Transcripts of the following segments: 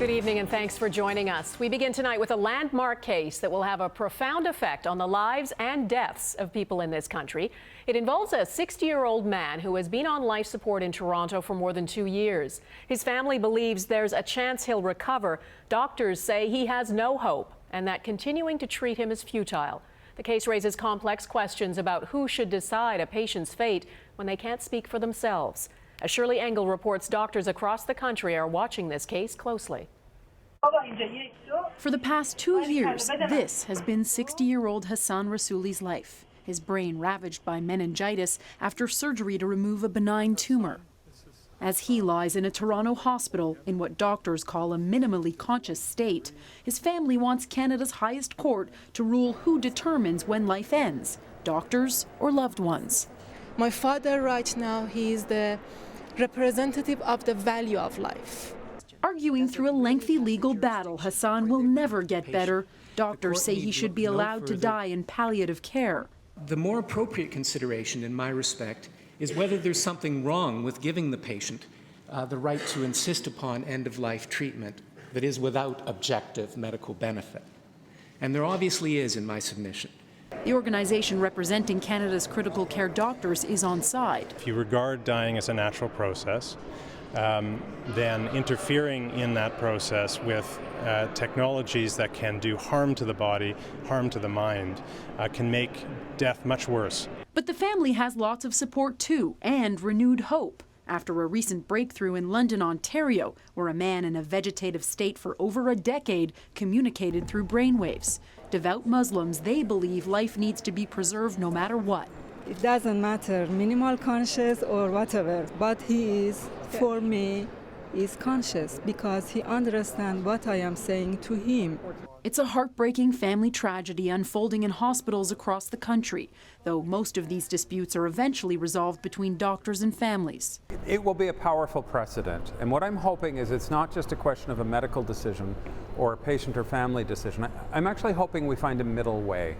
Good evening and thanks for joining us. We begin tonight with a landmark case that will have a profound effect on the lives and deaths of people in this country. It involves a 60-year-old man who has been on life support in Toronto for more than 2 years. His family believes there's a chance he'll recover. Doctors say he has no hope and that continuing to treat him is futile. The case raises complex questions about who should decide a patient's fate when they can't speak for themselves. As Shirley Engel reports, doctors across the country are watching this case closely. For the past 2 years, this has been 60-year-old Hassan Rasouli's life. His brain ravaged by meningitis after surgery to remove a benign tumor. As he lies in a Toronto hospital in what doctors call a minimally conscious state, his family wants Canada's highest court to rule who determines when life ends, doctors or loved ones. My father right now, he is the representative of the value of life. Arguing through a lengthy legal battle, Hassan will never get better. Doctors say he should be allowed to die in palliative care. The more appropriate consideration, in my respect, is whether there's something wrong with giving the patient the right to insist upon end-of-life treatment that is without objective medical benefit. And there obviously is in my submission. The organization representing Canada's critical care doctors is on side. If you regard dying as a natural process, then interfering in that process with technologies that can do harm to the body, harm to the mind, can make death much worse. But the family has lots of support too, and renewed hope after a recent breakthrough in London, Ontario, where a man in a vegetative state for over a decade communicated through brainwaves. Devout Muslims, they believe life needs to be preserved no matter what. It doesn't matter, minimal conscious or whatever, but he is, for me, is conscious because he understands what I am saying to him. It's a heartbreaking family tragedy unfolding in hospitals across the country, though most of these disputes are eventually resolved between doctors and families. It will be a powerful precedent, and what I'm hoping is it's not just a question of a medical decision or a patient or family decision. I'm actually hoping we find a middle way.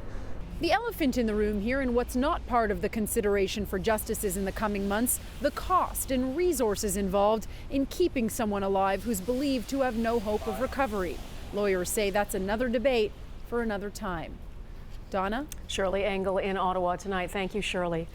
The elephant in the room here, and what's not part of the consideration for justices in the coming months, the cost and resources involved in keeping someone alive who's believed to have no hope of recovery. Lawyers say that's another debate for another time. Donna? Shirley Engel in Ottawa tonight. Thank you, Shirley.